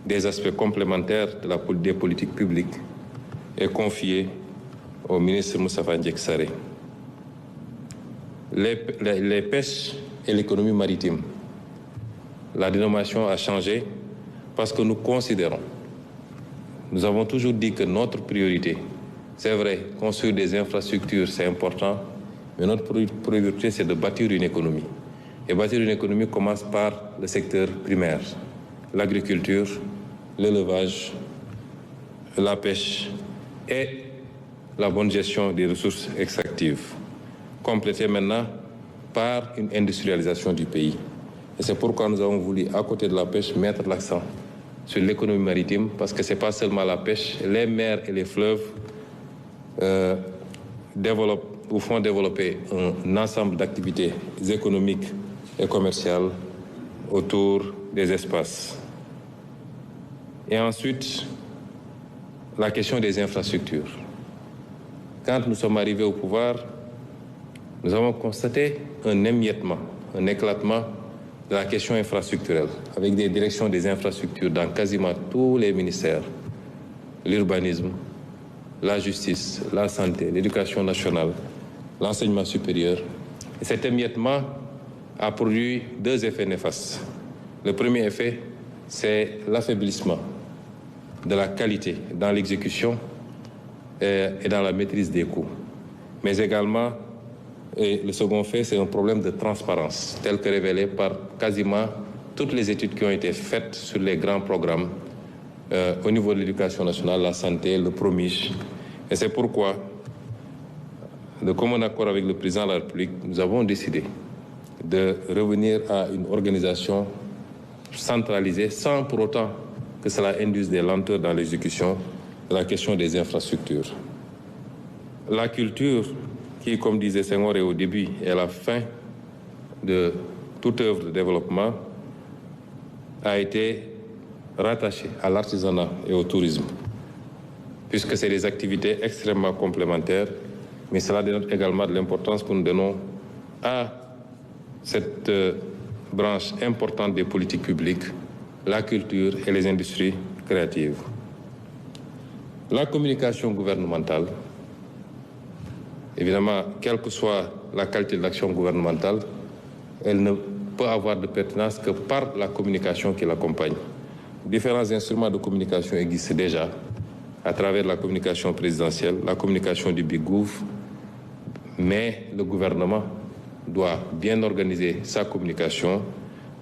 des aspects complémentaires des politiques publiques est confiée au ministre Moustapha Ndiaye Sarré. Les pêches et l'économie maritime, la dénomination a changé parce que nous considérons, nous avons toujours dit que notre priorité, c'est vrai, construire des infrastructures, c'est important, mais notre priorité, c'est de bâtir une économie. Et bâtir une économie commence par le secteur primaire, l'agriculture, l'élevage, la pêche et la bonne gestion des ressources extractives, complétée maintenant par une industrialisation du pays. Et c'est pourquoi nous avons voulu, à côté de la pêche, mettre l'accent sur l'économie maritime, parce que ce n'est pas seulement la pêche, les mers et les fleuves font développer un ensemble d'activités économiques et commerciales autour des espaces. Et ensuite, la question des infrastructures. Quand nous sommes arrivés au pouvoir, nous avons constaté un émiettement, un éclatement de la question infrastructurelle, avec des directions des infrastructures dans quasiment tous les ministères, l'urbanisme, la justice, la santé, l'éducation nationale, l'enseignement supérieur. Et cet émiettement a produit deux effets néfastes. Le premier effet, c'est l'affaiblissement de la qualité dans l'exécution et dans la maîtrise des coûts. Mais également, et le second fait, c'est un problème de transparence, tel que révélé par quasiment toutes les études qui ont été faites sur les grands programmes au niveau de l'éducation nationale, la santé, le PROMIJ. Et c'est pourquoi, de commun accord avec le président de la République, nous avons décidé de revenir à une organisation centralisée sans pour autant que cela induise des lenteurs dans l'exécution de la question des infrastructures. La culture, qui, comme disait Senghor, est au début et à la fin de toute œuvre de développement, a été rattachée à l'artisanat et au tourisme, puisque c'est des activités extrêmement complémentaires, mais cela dénote également de l'importance que nous donnons à cette branche importante des politiques publiques, la culture et les industries créatives. La communication gouvernementale, évidemment, quelle que soit la qualité de l'action gouvernementale, elle ne peut avoir de pertinence que par la communication qui l'accompagne. Différents instruments de communication existent déjà à travers la communication présidentielle, la communication du Big Gouv, mais le gouvernement doit bien organiser sa communication,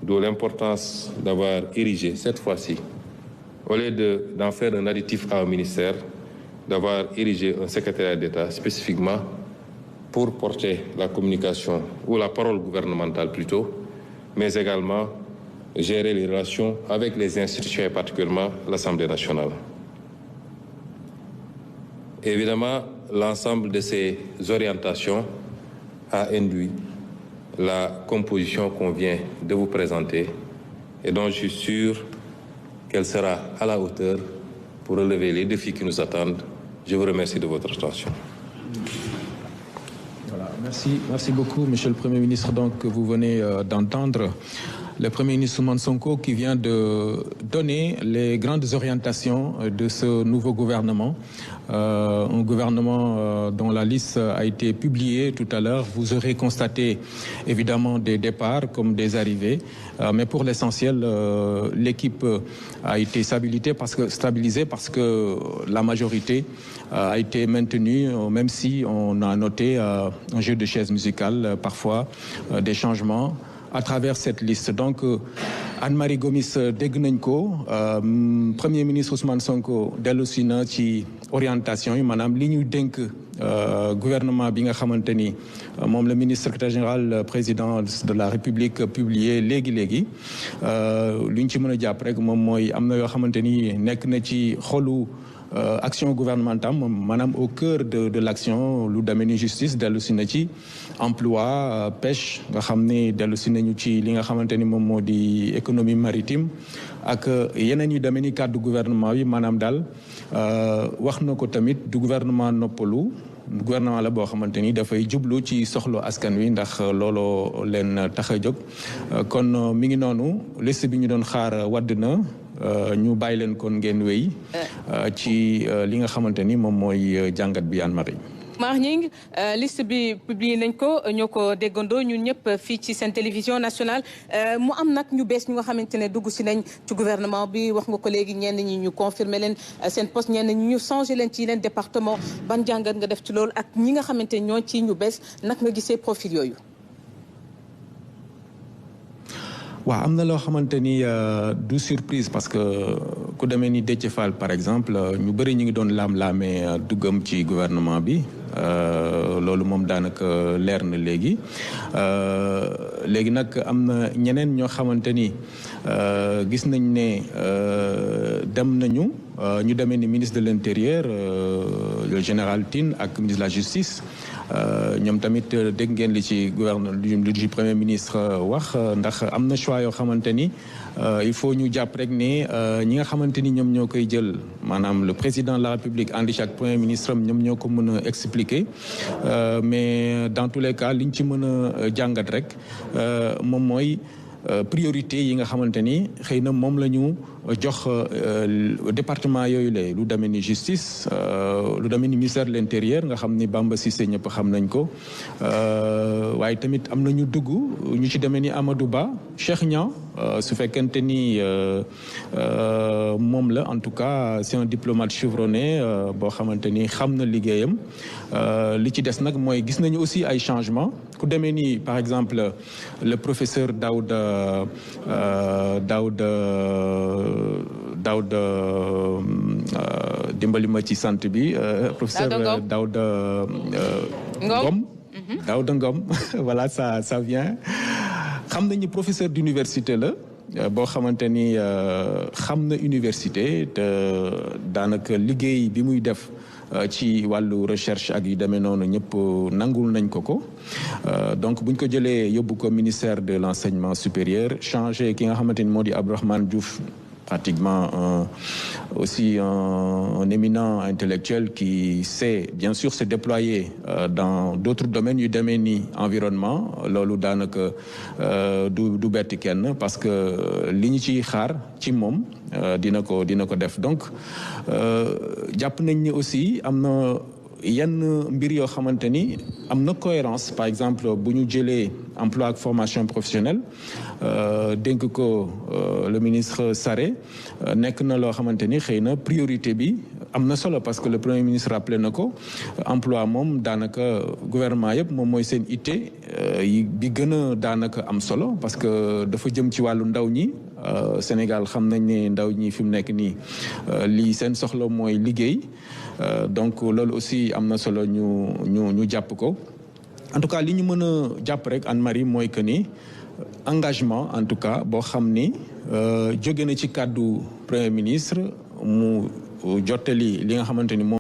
d'où l'importance d'avoir érigé cette fois-ci, au lieu d'en faire un additif à un ministère, d'avoir érigé un secrétariat d'État spécifiquement pour porter la communication, ou la parole gouvernementale plutôt, mais également gérer les relations avec les institutions et particulièrement l'Assemblée nationale. Évidemment, l'ensemble de ces orientations a induit la composition qu'on vient de vous présenter et dont je suis sûr qu'elle sera à la hauteur pour relever les défis qui nous attendent. Je vous remercie de votre attention. Voilà, merci beaucoup, Monsieur le Premier ministre. Donc, vous venez d'entendre le Premier ministre Ousmane Sonko qui vient de donner les grandes orientations de ce nouveau gouvernement. Un gouvernement dont la liste a été publiée tout à l'heure. Vous aurez constaté évidemment des départs comme des arrivées, mais pour l'essentiel, l'équipe a été stabilisée parce que la majorité a été maintenue, même si on a noté un jeu de chaises musicales, parfois des changements à travers cette liste. Donc, Anne-Marie Gomis dégg nañ ko, Premier ministre Ousmane Sonko dellusi na ci orientation yi maanaam li ñu dénk gouvernement bi nga xamante ni moom le ministre secrétaire général président de la République publié léegi lu ñu ci mën a jàpp rek moom mooy am na yoo xamante ni nekk na ci xolu action gouvernementale maanaam au cœur de l'action lu demee ni justice dellusi na ci emploi pêche nga xam ne dellusi nañu ci li nga xamante ni moom moo di économie maritime ak yeneen yu demee ni cadre gouvernement bi maanaam daal wax na ko tamit du gouvernement noppalu gouvernement la boo xamante ni dafay jublu ci soxlo askan wi ndax looloo leen tax a jóg kon mi ngi noonu liste bi ñu doon xaar wadd na ñu bàyyi leen kon ngeen wéy ci li nga xamante ni moom mooy jàngat bi Anne-Marie. Mar Gning liste bi publié nañ ko ñoo ko déggandoo ñun ñëpp fii ci seen télévision nationale mu am nag ñu bees ñu nga xamante ne dugg si nañ ci gouvernement bi wax nga ko léegi ñenn ñi ñu confirmer leen seen poste ñenn ñi ñu changé leen ci yeneen département ban jàngat nga def ci loolu ak ñi nga xamante ñoo ci ñu bees nag nga gisee profil yooyu. waaw am na loo xamante ni du surprise parce que ku demee ni Déthié Fall par exemple ñu bëri ñu ngi doon laam-laamee duggam ci gouvernement bi loolu moom daanaka leer na léegi léegi nag am na ñeneen ñoo xamante ni gis nañ ne dem nañu ñu demee ni ministre de l'intérieur le général Tine ak ministre de la justice ñoom tamit dégg ngeen li ci li ci premier ministre wax ndax am na choix yoo xamante ni il faut ñu jàpp rek ne ñi nga xamante ni ñoom ñoo koy jël maanaam le président de la République ànd ci ak premier ministre am ñoom ñoo ko mën a expliquer mais dans tous les cas liñ ci mën a jàngat rek moom mooy priorité yi nga xamante ni xëy na moom la ñu jox département yooyu la lu demee ni justice lu demee ni ministère de l'intérieur nga xam ni Bamba Cissé ñëpp xam nañ ko waaye tamit am na ñu dugg ñu ci demee ni Amadou Ba Cheikh Niang su fekkente ni moom la en tout cas c'est un diplomate chevronné boo xamante ni xam na liggéeyam li ci des nag mooy gis nañu aussi ay changements ku demee ni par exemple le professeur Daouda dimbali ma ci sant bi professeur Daouda Ngom Daouda Ngom voilà ça vient xam nañu professeur d'université la boo xamante ni xam na université te daanaka liggéey bi muy def ci wàllu recherche ak yu demee noonu ñëpp nangul nañ ko donc buñ ko jëlee yóbbu ko ministère de l'enseignement supérieur changé ki nga xamante ni moo di Abdourahmane Diouf pratiquement aussi un éminent intellectuel qui sait bien sûr se déployer dans d'autres domaines yu demee ni environnement loolu daanaka du betti kenn parce que li ñu ciy xaar ci moom dina ko def donc jàpp nañ ni aussi am na yenn mbir yoo xamante ni am na cohérence par exemple bu ñu jëlee emploi ak formation professionnelle dénk ko le ministre Sarré nekk na loo xamante ni xëy na priorité bi am na solo parce que le premier ministre rappelé na ko emploi moom daanaka gouvernement yëpp moom mooy seen itte bi gën a daanaka am solo parce que dafa jëm ci wàllu ndaw ñi Sénégal xam nañ ne ndaw ñi fi mu nekk nii lii seen soxla mooy liggéey donc loolu aussi am na solo ñu jàpp ko en tout cas li ñu mën a jàpp rek Anne-Marie mooy que ni engagement en tout cas boo xam ni jóge na ci kàddu premier ministre mu jottali li nga xamante ni moom